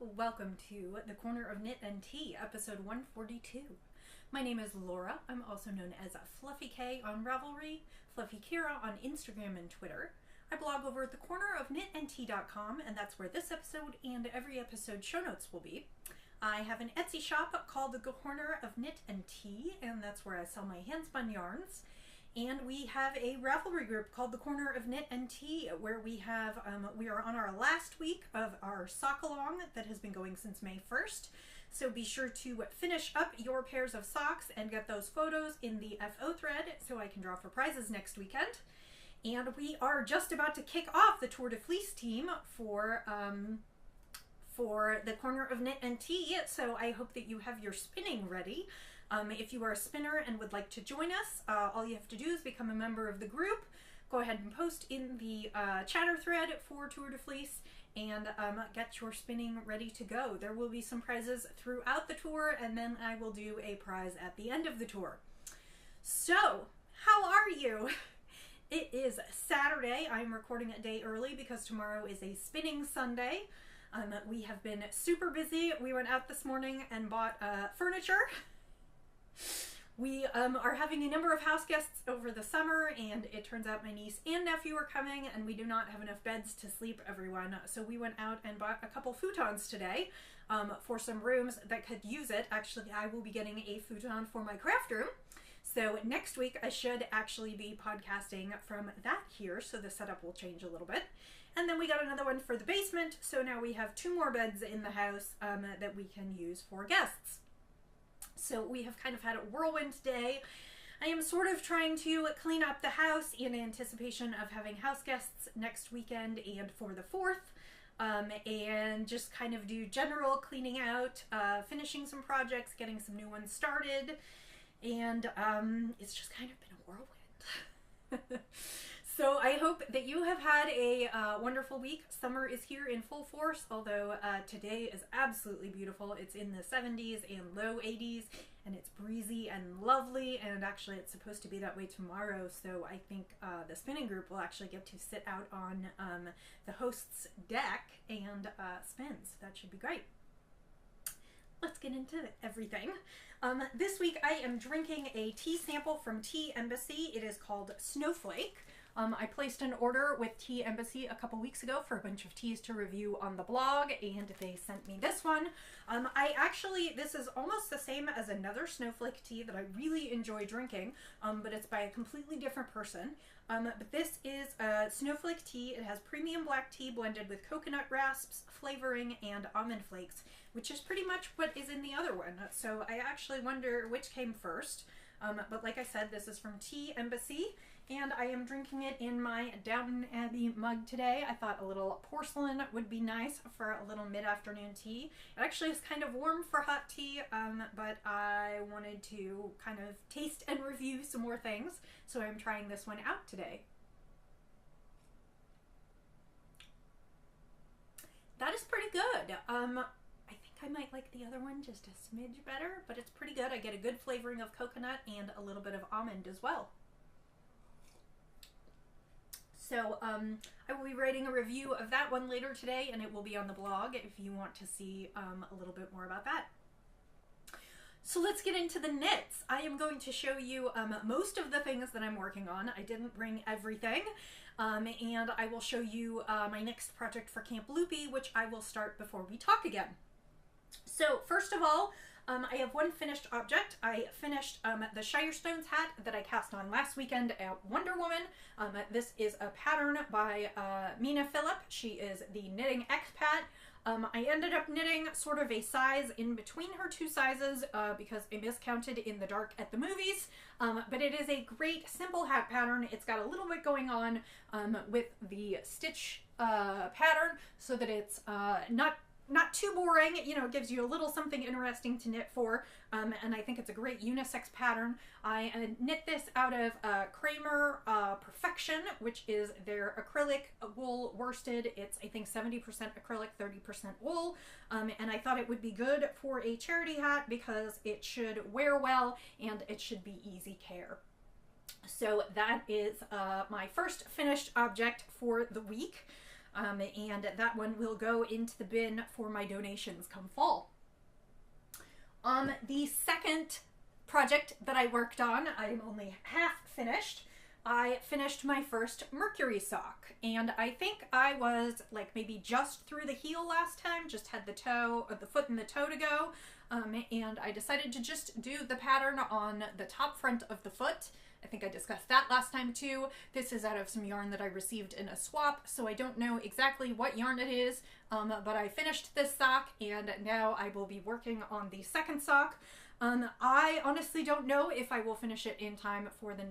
Welcome to the Corner of Knit and Tea, episode 142. My name is Laura. I'm also known as Fluffy K on Ravelry, Fluffy Kira on Instagram and Twitter. I blog over at thecornerofknitandtea.com, and that's where this episode and every episode show notes will be. I have an Etsy shop called the Corner of Knit and Tea, and that's where I sell my handspun yarns. And we have a Ravelry group called the Corner of Knit and Tea, where we are on our last week of our sock along that has been going since May 1st. So be sure to finish up your pairs of socks and get those photos in the FO thread so I can draw for prizes next weekend. And we are just about to kick off the Tour de Fleece team for the Corner of Knit and Tea, so I hope that you have your spinning ready. If you are a spinner and would like to join us, all you have to do is become a member of the group. Go ahead and post in the chatter thread for Tour de Fleece and get your spinning ready to go. There will be some prizes throughout the tour, and then I will do a prize at the end of the tour. So, how are you? It is Saturday. I'm recording a day early because tomorrow is a spinning Sunday. We have been super busy. We went out this morning and bought furniture. We are having a number of house guests over the summer, and it turns out my niece and nephew are coming, and we do not have enough beds to sleep everyone. So we went out and bought a couple futons today for some rooms that could use it. Actually, I will be getting a futon for my craft room. So next week I should actually be podcasting from that here, so the setup will change a little bit. And then we got another one for the basement, so now we have 2 more beds in the house that we can use for guests. So we have kind of had a whirlwind day. I am sort of trying to clean up the house in anticipation of having house guests next weekend and for the 4th. And just kind of do general cleaning out, finishing some projects, getting some new ones started. And it's just kind of been a whirlwind. So I hope that you have had a wonderful week. Summer is here in full force, although today is absolutely beautiful. It's in the 70s and low 80s, and it's breezy and lovely, and actually it's supposed to be that way tomorrow, so I think the spinning group will actually get to sit out on the host's deck and spin, so that should be great. Let's get into everything. This week I am drinking a tea sample from Tea Embassy. It is called Snowflake. I placed an order with Tea Embassy a couple weeks ago for a bunch of teas to review on the blog, and they sent me this one. This is almost the same as another Snowflake tea that I really enjoy drinking, but it's by a completely different person. But this is Snowflake tea. It has premium black tea blended with coconut rasps, flavoring, and almond flakes, which is pretty much what is in the other one. So I actually wonder which came first. But like I said, this is from Tea Embassy, and I am drinking it in my Downton Abbey mug today. I thought a little porcelain would be nice for a little mid-afternoon tea. It actually is kind of warm for hot tea, but I wanted to kind of taste and review some more things, so I'm trying this one out today. That is pretty good. I might like the other one just a smidge better, but it's pretty good. I get a good flavoring of coconut and a little bit of almond as well. So I will be writing a review of that one later today, and it will be on the blog if you want to see a little bit more about that. So let's get into the knits. I am going to show you most of the things that I'm working on. I didn't bring everything, and I will show you my next project for Camp Loopy, which I will start before we talk again. So first of all, I have one finished object. I finished the Shirestones hat that I cast on last weekend at Wonder Woman. This is a pattern by Mina Phillip. She is the knitting expat. I ended up knitting sort of a size in between her 2 sizes because I miscounted in the dark at the movies. But it is a great simple hat pattern. It's got a little bit going on with the stitch pattern so that it's not too boring, you know, it gives you a little something interesting to knit for, and I think it's a great unisex pattern. I knit this out of Kramer Perfection, which is their acrylic wool worsted. It's, I think, 70% acrylic, 30% wool, and I thought it would be good for a charity hat because it should wear well and it should be easy care. So that is my first finished object for the week. and that one will go into the bin for my donations come fall. The second project that I worked on, I'm only half finished. I finished my first Mercury sock, and I think I was like maybe just through the heel last time, just had the toe, or the foot and the toe to go, and I decided to just do the pattern on the top front of the foot. I think I discussed that last time too. This is out of some yarn that I received in a swap, so I don't know exactly what yarn it is, but I finished this sock, and now I will be working on the second sock. I honestly don't know if I will finish it in time for the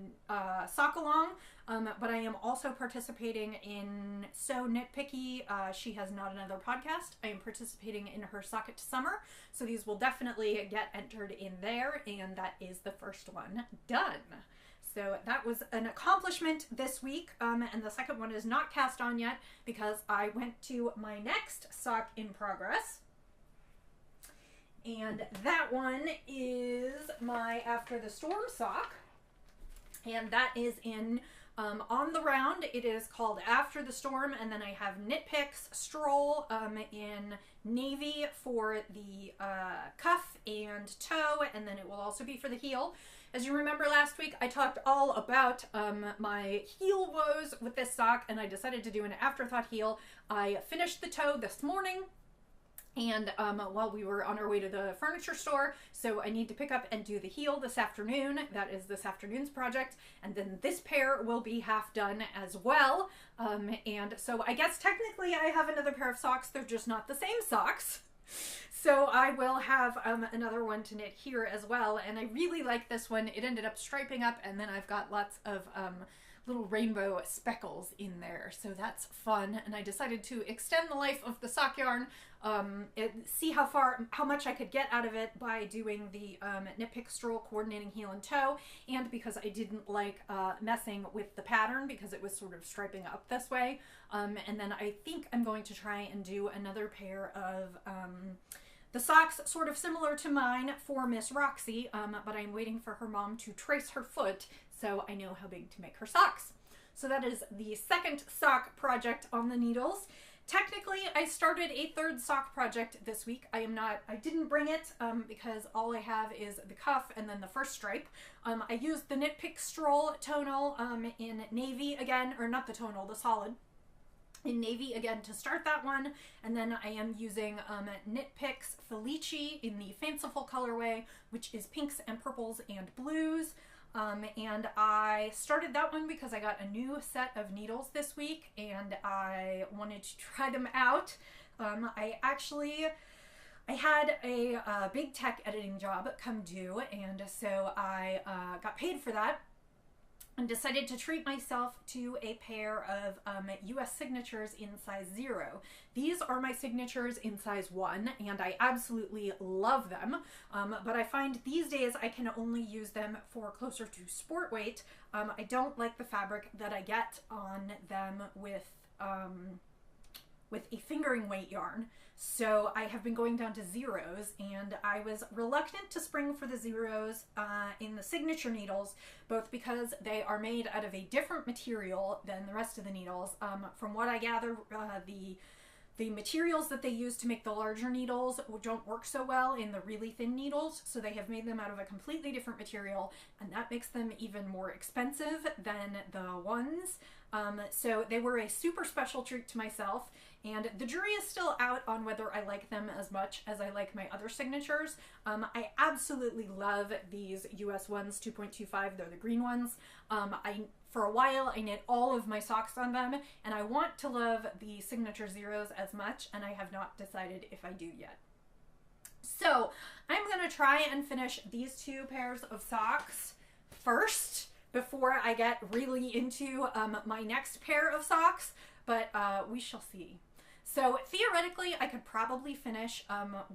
sock along, but I am also participating in So Nitpicky. She has not another podcast. I am participating in her Sock It to Summer, so these will definitely get entered in there, and that is the first one done. So that was an accomplishment this week, and the second one is not cast on yet because I went to my next sock in progress. And that one is my After the Storm sock, and that is in on the round. It is called After the Storm, and then I have Knit Picks Stroll in navy for the cuff and toe, and then it will also be for the heel. As you remember last week, I talked all about my heel woes with this sock, and I decided to do an afterthought heel. I finished the toe this morning, and while we were on our way to the furniture store, so I need to pick up and do the heel this afternoon. That is this afternoon's project, and then this pair will be half done as well. And so I guess technically I have another pair of socks, they're just not the same socks. So I will have another one to knit here as well, and I really like this one. It ended up striping up, and then I've got lots of little rainbow speckles in there, so that's fun. And I decided to extend the life of the sock yarn, see how much I could get out of it by doing the Knit Pick Stroll coordinating heel and toe, and because I didn't like messing with the pattern because it was sort of striping up this way. And then I think I'm going to try and do another pair of the socks sort of similar to mine for Miss Roxy, but I'm waiting for her mom to trace her foot so I know how big to make her socks. So that is the second sock project on the needles. Technically, I started a third sock project this week. I didn't bring it because all I have is the cuff and then the first stripe. I used the Knit Pick Stroll tonal in navy again, or not the tonal, the solid. In navy again to start that one, and then I am using Knit Picks Felici in the fanciful colorway, which is pinks and purples and blues. And I started that one because I got a new set of needles this week and I wanted to try them out. I had a big tech editing job come due, and so I got paid for that and decided to treat myself to a pair of US signatures in size 0. These are my signatures in size 1, and I absolutely love them, but I find these days I can only use them for closer to sport weight. I don't like the fabric that I get on them with a fingering weight yarn. So I have been going down to 0s, and I was reluctant to spring for the 0s in the signature needles, both because they are made out of a different material than the rest of the needles. From what I gather, the materials that they use to make the larger needles don't work so well in the really thin needles, so they have made them out of a completely different material, and that makes them even more expensive than the ones. So they were a super special treat to myself, and the jury is still out on whether I like them as much as I like my other signatures. I absolutely love these US ones, 2.25, they're the green ones. For a while I knit all of my socks on them, and I want to love the signature 0s as much, and I have not decided if I do yet. So I'm going to try and finish these two pairs of socks first before I get really into my next pair of socks, but we shall see. So theoretically, I could probably finish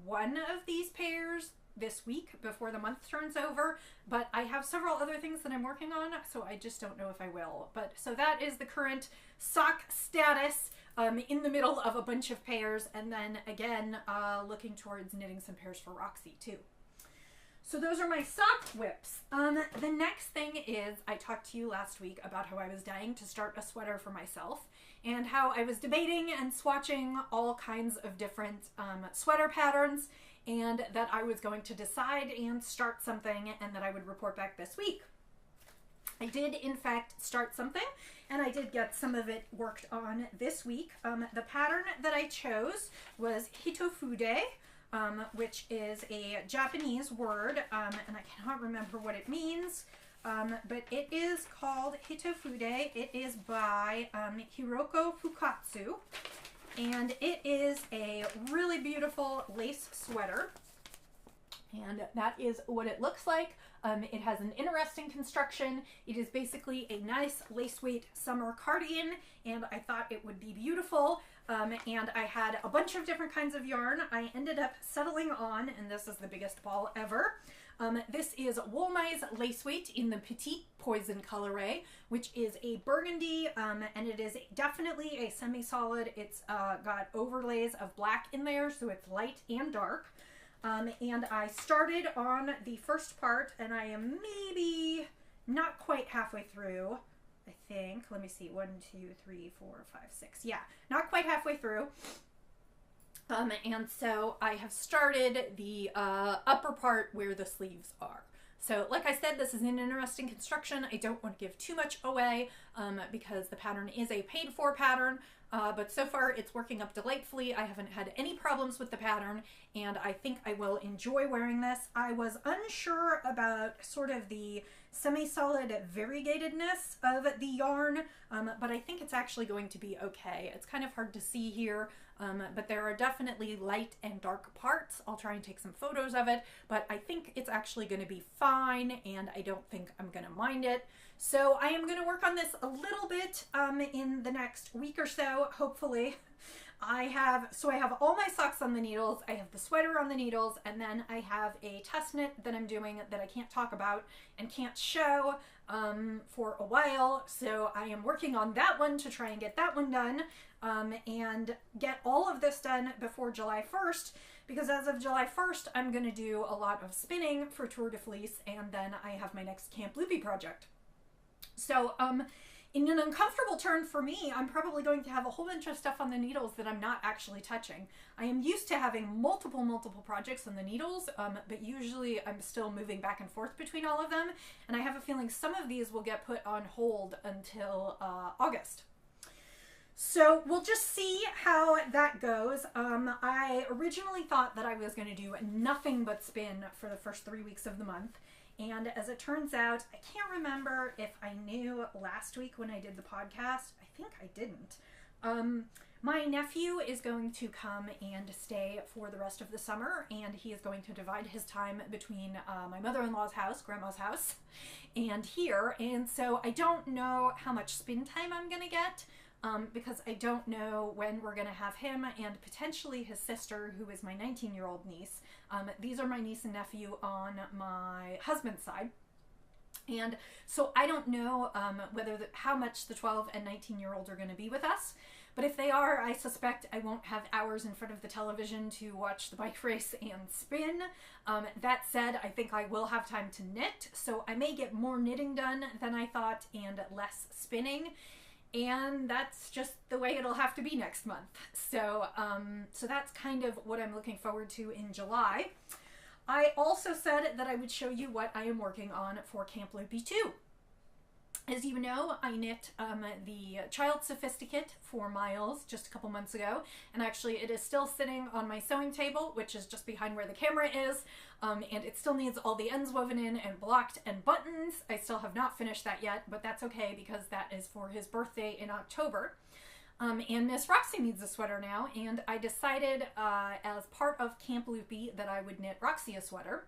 one of these pairs this week before the month turns over, but I have several other things that I'm working on, so I just don't know if I will. But so that is the current sock status in the middle of a bunch of pairs, and then again looking towards knitting some pairs for Roxy too. So those are my sock whips. The next thing is, I talked to you last week about how I was dying to start a sweater for myself and how I was debating and swatching all kinds of different sweater patterns, and that I was going to decide and start something and that I would report back this week. I did in fact start something, and I did get some of it worked on this week. The pattern that I chose was Hitofude, which is a Japanese word, and I cannot remember what it means, but it is called Hitofude. It is by Hiroko Fukatsu, and it is a really beautiful lace sweater, and that is what it looks like. It has an interesting construction. It is basically a nice lace weight summer cardigan, and I thought it would be beautiful. And I had a bunch of different kinds of yarn. I ended up settling on, and this is the biggest ball ever. This is Woolmai's lace weight in the Petite Poison colorway, which is a burgundy, and it is definitely a semi-solid. It's got overlays of black in there, so it's light and dark. And I started on the first part, and I am maybe not quite halfway through, I think. Let me see. 1, 2, 3, 4, 5, 6. Yeah, not quite halfway through. And so I have started the upper part where the sleeves are. So like I said, this is an interesting construction. I don't want to give too much away because the pattern is a paid for pattern. But so far it's working up delightfully. I haven't had any problems with the pattern, and I think I will enjoy wearing this. I was unsure about sort of the semi-solid variegatedness of the yarn, but I think it's actually going to be okay. It's kind of hard to see here, but there are definitely light and dark parts. I'll try and take some photos of it, but I think it's actually going to be fine, and I don't think I'm going to mind it. So I am going to work on this a little bit in the next week or so, hopefully. I have all my socks on the needles, I have the sweater on the needles, and then I have a test knit that I'm doing that I can't talk about and can't show for a while. So I am working on that one to try and get that one done and get all of this done before July 1st, because as of July 1st, I'm going to do a lot of spinning for Tour de Fleece, and then I have my next Camp Loopy project. So, in an uncomfortable turn for me, I'm probably going to have a whole bunch of stuff on the needles that I'm not actually touching. I am used to having multiple projects on the needles, but usually I'm still moving back and forth between all of them, and I have a feeling some of these will get put on hold until August. So we'll just see how that goes. I originally thought that I was going to do nothing but spin for the first 3 weeks of the month. And as it turns out, I can't remember if I knew last week when I did the podcast. I think I didn't. My nephew is going to come and stay for the rest of the summer, and he is going to divide his time between my mother-in-law's house, grandma's house, and here. And so I don't know how much spin time I'm going to get. Because I don't know when we're going to have him and potentially his sister, who is my 19-year-old niece. These are my niece and nephew on my husband's side. And so I don't know how much the 12 and 19-year-olds are going to be with us. But if they are, I suspect I won't have hours in front of the television to watch the bike race and spin. That said, I think I will have time to knit. So I may get more knitting done than I thought and less spinning. And that's just the way it'll have to be next month. So, so that's kind of what I'm looking forward to in July. I also said that I would show you what I am working on for Camp Loopy 2. As you know, I knit the Child Sophisticate for Miles just a couple months ago, and actually it is still sitting on my sewing table, which is just behind where the camera is, and it still needs all the ends woven in and blocked and buttons. I still have not finished that yet, but that's okay because that is for his birthday in October. And Miss Roxy needs a sweater now, and I decided as part of Camp Loopy that I would knit Roxy a sweater.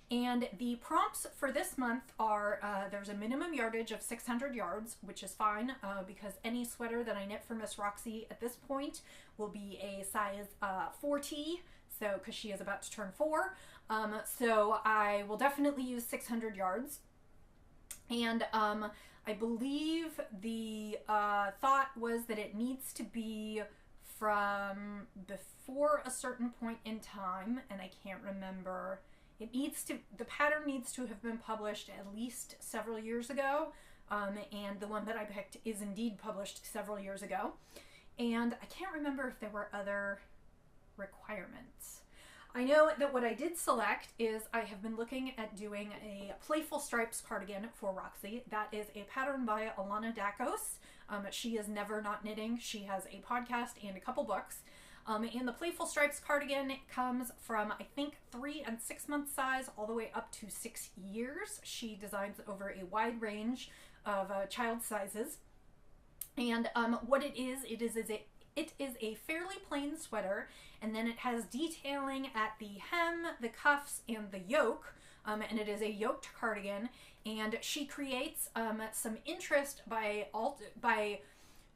And the prompts for this month are, there's a minimum yardage of 600 yards, which is fine because any sweater that I knit for Miss Roxy at this point will be a size 4T, so because she is about to turn 4. So I will definitely use 600 yards. And I believe the thought was that it needs to be from before a certain point in time, and I can't remember the pattern needs to have been published at least several years ago. And the one that I picked is indeed published several years ago. And I can't remember if there were other requirements. I know that what I did select is I have been looking at doing a Playful Stripes cardigan for Roxy. That is a pattern by Alana Dakos. She is Never Not Knitting. She has a podcast and a couple books. And the Playful Stripes cardigan comes from, I think, 3 and 6 month size all the way up to 6 years. She designs over a wide range of child sizes. And what it is a fairly plain sweater, and then it has detailing at the hem, the cuffs, and the yoke, and it is a yoked cardigan. And she creates some interest by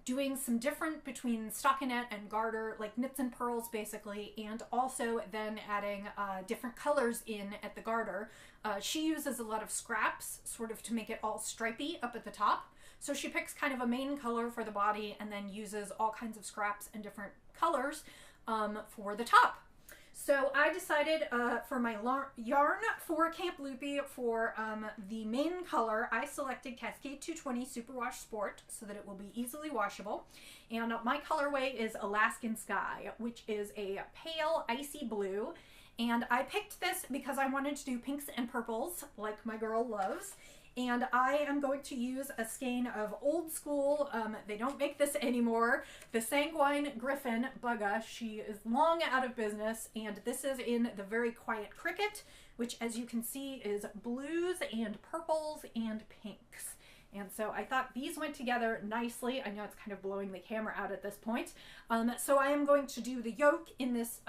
doing some different between stockinette and garter, like knits and purls basically, and also then adding different colors in at the garter. She uses a lot of scraps sort of to make it all stripy up at the top. So she picks kind of a main color for the body and then uses all kinds of scraps and different colors for the top. So I decided for my yarn for Camp Loopy for the main color, I selected Cascade 220 Superwash Sport so that it will be easily washable. And my colorway is Alaskan Sky, which is a pale icy blue. And I picked this because I wanted to do pinks and purples like my girl loves. And I am going to use a skein of old school, they don't make this anymore, the Sanguine Griffin Bugga. She is long out of business, and this is in the Very Quiet Cricket, which as you can see is blues and purples and pinks. And so I thought these went together nicely. I know it's kind of blowing the camera out at this point. So I am going to do the yoke in this,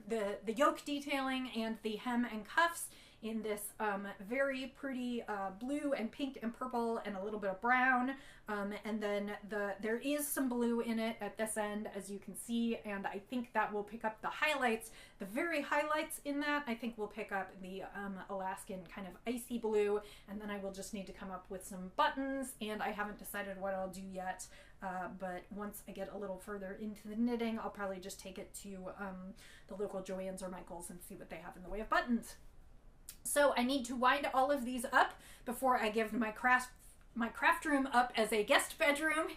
the yoke detailing and the hem and cuffs in this very pretty blue and pink and purple and a little bit of brown. And then there is some blue in it at this end, as you can see, and I think that will pick up the highlights. The very highlights in that, I think will pick up the Alaskan kind of icy blue, and then I will just need to come up with some buttons, and I haven't decided what I'll do yet. But once I get a little further into the knitting, I'll probably just take it to the local Joann's or Michael's and see what they have in the way of buttons. So I need to wind all of these up before I give my craft room up as a guest bedroom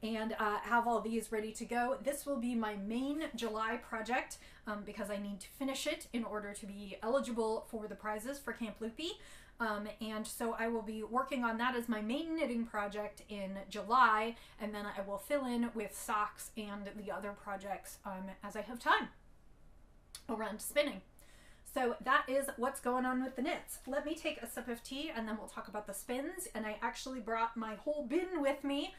and have all these ready to go. This will be my main July project because I need to finish it in order to be eligible for the prizes for Camp Loopy. And so I will be working on that as my main knitting project in July, and then I will fill in with socks and the other projects as I have time around spinning. So that is what's going on with the knits. Let me take a sip of tea and then we'll talk about the spins. And I actually brought my whole bin with me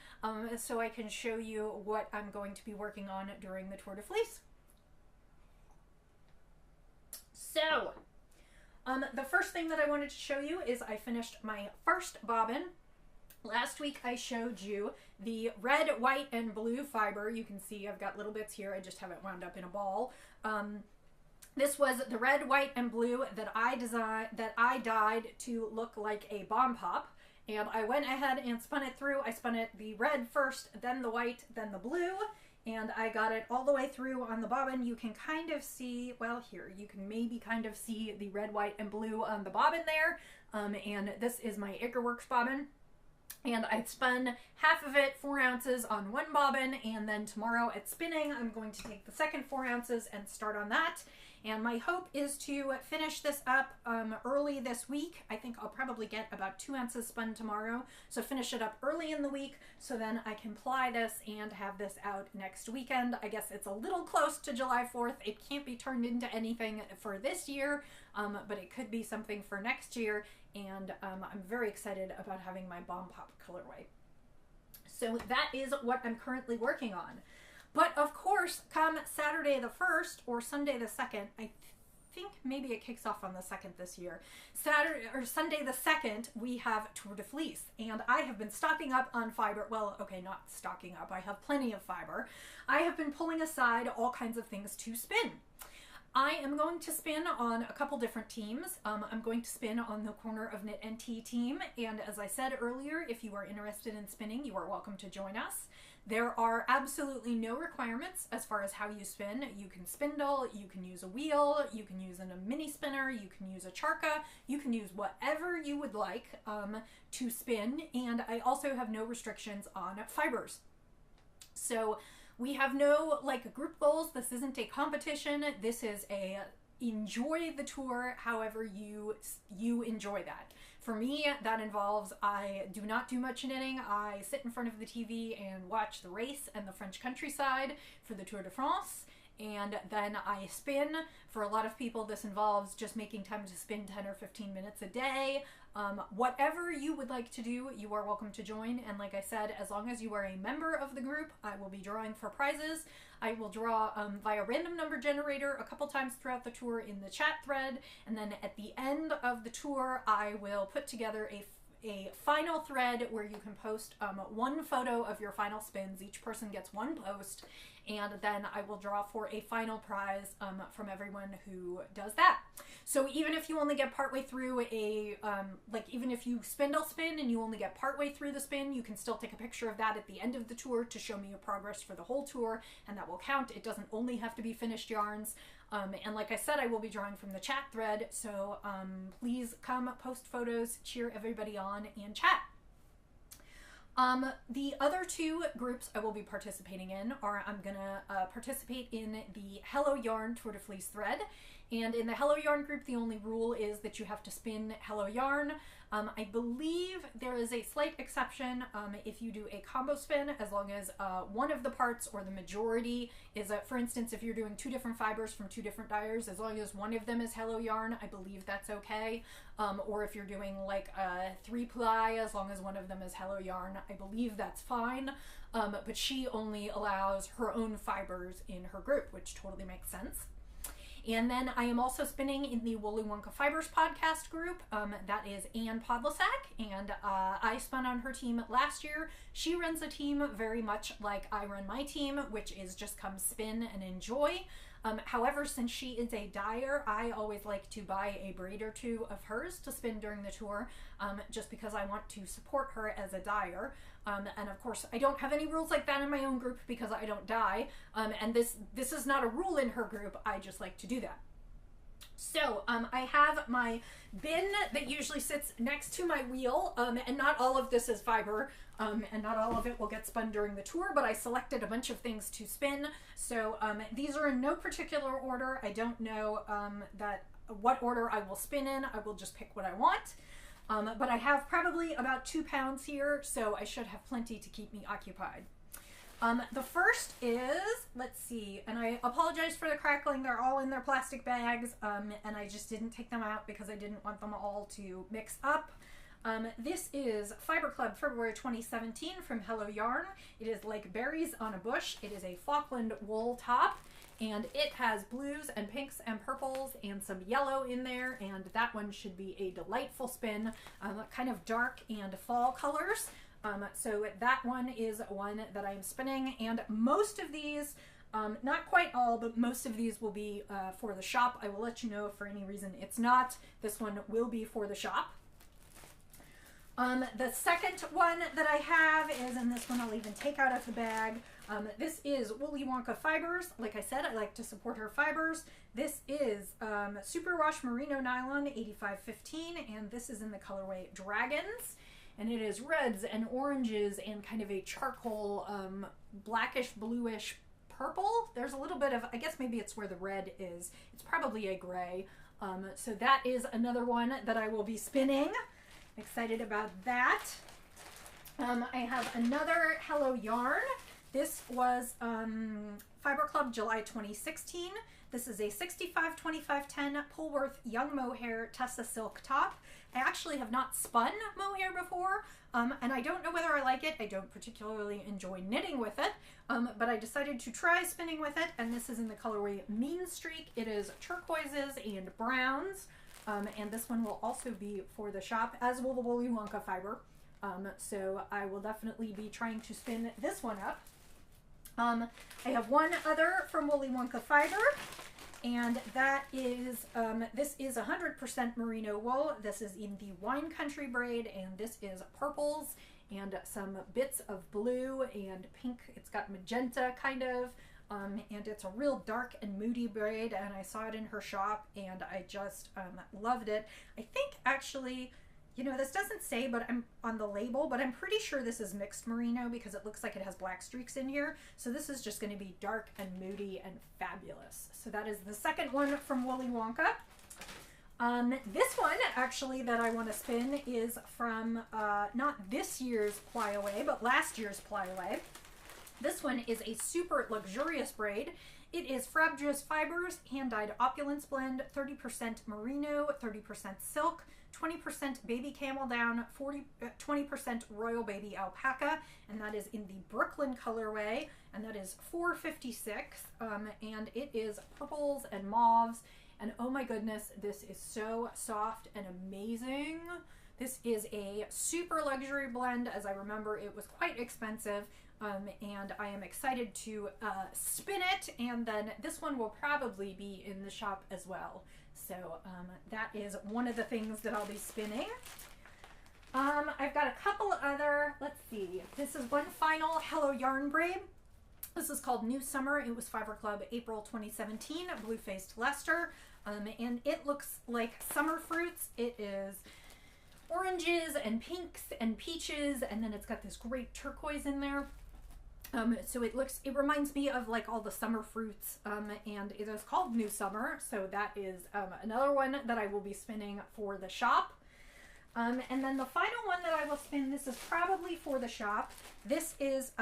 so I can show you what I'm going to be working on during the Tour de Fleece. So the first thing that I wanted to show you is I finished my first bobbin. Last week I showed you the red, white, and blue fiber. You can see I've got little bits here. I just have it wound up in a ball. This was the red, white, and blue that I dyed to look like a bomb pop. And I went ahead and spun it through. I spun it the red first, then the white, then the blue. And I got it all the way through on the bobbin. You can kind of see, well here, you can maybe kind of see the red, white, and blue on the bobbin there. And this is my Ickerworks bobbin. And I spun half of it, 4 ounces on one bobbin, and then tomorrow at spinning, I'm going to take the second 4 ounces and start on that. And my hope is to finish this up early this week. I think I'll probably get about 2 ounces spun tomorrow. So finish it up early in the week so then I can ply this and have this out next weekend. I guess it's a little close to July 4th. It can't be turned into anything for this year, but it could be something for next year. And I'm very excited about having my Bomb Pop colorway. So that is what I'm currently working on. But of course, come Saturday the 1st or Sunday the 2nd, I think maybe it kicks off on the 2nd this year. Sunday the 2nd, we have Tour de Fleece. And I have been stocking up on fiber. Well, okay, not stocking up. I have plenty of fiber. I have been pulling aside all kinds of things to spin. I am going to spin on a couple different teams. I'm going to spin on the Corner of Knit and Tea team. And as I said earlier, if you are interested in spinning, you are welcome to join us. There are absolutely no requirements as far as how you spin. You can spindle, you can use a wheel, you can use a mini spinner, you can use a charka, you can use whatever you would like to spin, and I also have no restrictions on fibers. So we have no like group goals. This isn't a competition. This is a enjoy the tour however you enjoy that. For me, that involves I do not do much knitting. I sit in front of the TV and watch the race and the French countryside for the Tour de France, and then I spin. For a lot of people, this involves just making time to spin 10 or 15 minutes a day. Whatever you would like to do, you are welcome to join. And like I said, as long as you are a member of the group, I will be drawing for prizes. I will draw via random number generator a couple times throughout the tour in the chat thread. And then at the end of the tour, I will put together a final thread where you can post one photo of your final spins. Each person gets one post, and then I will draw for a final prize from everyone who does that. So even if you only get partway through even if you spindle spin and you only get partway through the spin, you can still take a picture of that at the end of the tour to show me your progress for the whole tour, and that will count. It doesn't only have to be finished yarns. And like I said, I will be drawing from the chat thread, so please come post photos, cheer everybody on, and chat. The other two groups I will be participating in are, I'm gonna participate in the Hello Yarn Tour de Fleece thread. And in the Hello Yarn group, the only rule is that you have to spin Hello Yarn. I believe there is a slight exception if you do a combo spin, as long as one of the parts or the majority is, for instance, if you're doing two different fibers from two different dyers, as long as one of them is Hello Yarn, I believe that's okay. Or if you're doing like a 3-ply, as long as one of them is Hello Yarn, I believe that's fine. But she only allows her own fibers in her group, which totally makes sense. And then I am also spinning in the Woolly Wonka Fibers podcast group. That is Anne Podlesak, and I spun on her team last year. She runs a team very much like I run my team, which is just come spin and enjoy. However, since she is a dyer, I always like to buy a braid or two of hers to spin during the tour, just because I want to support her as a dyer. And of course, I don't have any rules like that in my own group because I don't dye. And this is not a rule in her group. I just like to do that. So I have my bin that usually sits next to my wheel, and not all of this is fiber, and not all of it will get spun during the tour, but I selected a bunch of things to spin. So these are in no particular order. I don't know what order I will spin in. I will just pick what I want. But I have probably about 2 pounds here, so I should have plenty to keep me occupied. The first is, let's see, and I apologize for the crackling. They're all in their plastic bags, and I just didn't take them out because I didn't want them all to mix up. This is Fiber Club February 2017 from Hello Yarn. It is like berries on a bush. It is a Falkland wool top, and it has blues and pinks and purples and some yellow in there, and that one should be a delightful spin, kind of dark and fall colors. So that one is one that I'm spinning, and most of these, not quite all, but most of these will be for the shop. I will let you know if for any reason it's not. This one will be for the shop. The second one that I have is, and this one I'll even take out of the bag, this is Woolly Wonka Fibers. Like I said, I like to support her fibers. This is Superwash Merino Nylon 8515, and this is in the colorway Dragons. And it is reds and oranges and kind of a charcoal, blackish, bluish purple. There's a little bit of, I guess maybe it's where the red is. It's probably a gray. So that is another one that I will be spinning. Excited about that. I have another Hello Yarn. This was Fiber Club July 2016. This is a 65-25-10 Pullworth Young Mohair Tessa Silk top. I actually have not spun mohair before, and I don't know whether I like it. I don't particularly enjoy knitting with it, but I decided to try spinning with it, and this is in the colorway Mean Streak. It is turquoises and browns, and this one will also be for the shop, as will the Woolly Wonka fiber. So I will definitely be trying to spin this one up. I have one other from Woolly Wonka Fiber, and that is, this is 100% merino wool. This is in the Wine Country braid, and this is purples and some bits of blue and pink. It's got magenta kind of, and it's a real dark and moody braid, and I saw it in her shop and I just loved it. I think actually, you know, this doesn't say, but I'm on the label, but I'm pretty sure this is mixed merino because it looks like it has black streaks in here. So this is just going to be dark and moody and fabulous. So that is the second one from Willy Wonka. This one actually that I want to spin is from not this year's Ply Away, but last year's Ply Away. This one is a super luxurious braid. It is Frabjous Fibers, hand-dyed opulence blend, 30% merino, 30% silk, 20% baby camel down, 20% royal baby alpaca, and that is in the Brooklyn colorway, and that is $4.56, and it is purples and mauves, and oh my goodness, this is so soft and amazing. This is a super luxury blend. As I remember, it was quite expensive, and I am excited to spin it, and then this one will probably be in the shop as well. So that is one of the things that I'll be spinning. I've got a couple other, let's see, this is one final Hello Yarn braid. This is called New Summer. It was Fiber Club April 2017, blue-faced Leicester, and it looks like summer fruits. It is oranges and pinks and peaches, and then it's got this great turquoise in there. So it reminds me of like all the summer fruits, and it is called New Summer. So that is another one that I will be spinning for the shop. And then the final one that I will spin, this is probably for the shop. This is,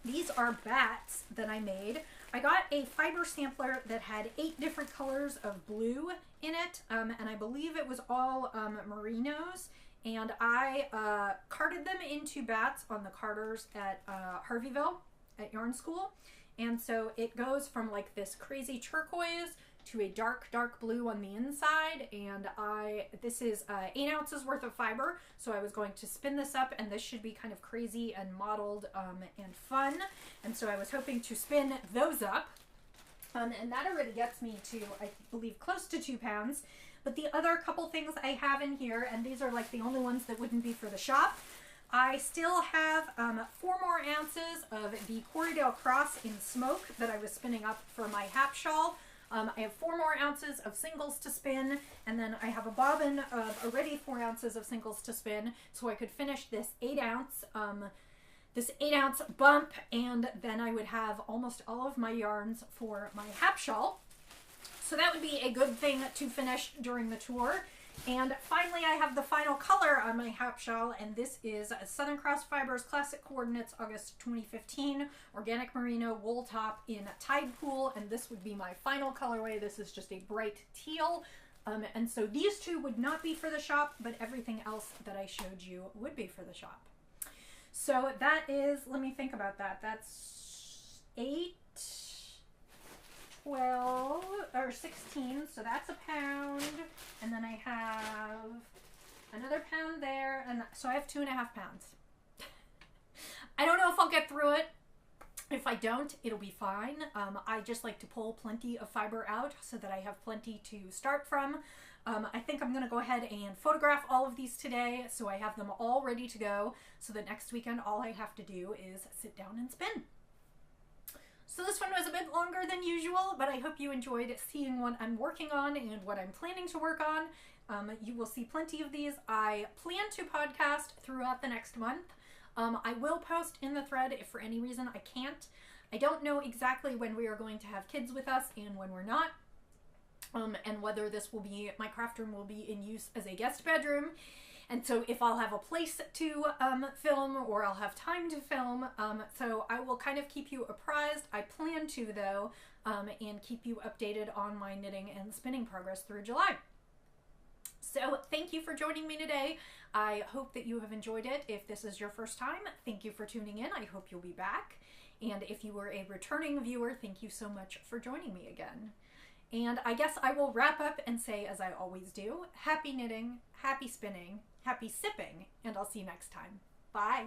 these are bats that I made. I got a fiber sampler that had 8 different colors of blue in it, and I believe it was all merinos. And I carded them into bats on the carders at Harveyville at Yarn School. And so it goes from like this crazy turquoise to a dark, dark blue on the inside. And this is 8 ounces worth of fiber. So I was going to spin this up, and this should be kind of crazy and mottled and fun. And so I was hoping to spin those up. And that already gets me to, I believe, close to 2 pounds. But the other couple things I have in here, and these are like the only ones that wouldn't be for the shop, I still have 4 more ounces of the Corriedale Cross in smoke that I was spinning up for my Hap shawl. I have 4 more ounces of singles to spin, and then I have a bobbin of already 4 ounces of singles to spin, so I could finish this 8 ounce bump, and then I would have almost all of my yarns for my Hap shawl. So that would be a good thing to finish during the tour. And finally, I have the final color on my Hap shawl, and this is Southern Cross Fibers Classic Coordinates August 2015 Organic Merino Wool Top in Tide Pool, and this would be my final colorway. This is just a bright teal, and so these two would not be for the shop, but everything else that I showed you would be for the shop. So that is, let me think about that. That's 8, 12, or 16, so that's a pound, and then I have another pound there, and so I have 2.5 pounds. I don't know if I'll get through it. If I don't, it'll be fine. I just like to pull plenty of fiber out so that I have plenty to start from. I think I'm going to go ahead and photograph all of these today so I have them all ready to go, so that next weekend all I have to do is sit down and spin. So this one was a bit longer than usual, but I hope you enjoyed seeing what I'm working on and what I'm planning to work on. You will see plenty of these. I plan to podcast throughout the next month. I will post in the thread if for any reason I can't. I don't know exactly when we are going to have kids with us and when we're not, and whether this will be, my craft room will be in use as a guest bedroom. And so if I'll have a place to film or I'll have time to film, so I will kind of keep you apprised. I plan to, though, and keep you updated on my knitting and spinning progress through July. So thank you for joining me today. I hope that you have enjoyed it. If this is your first time, thank you for tuning in. I hope you'll be back. And if you were a returning viewer, thank you so much for joining me again. And I guess I will wrap up and say, as I always do, happy knitting, happy spinning, happy sipping, and I'll see you next time. Bye.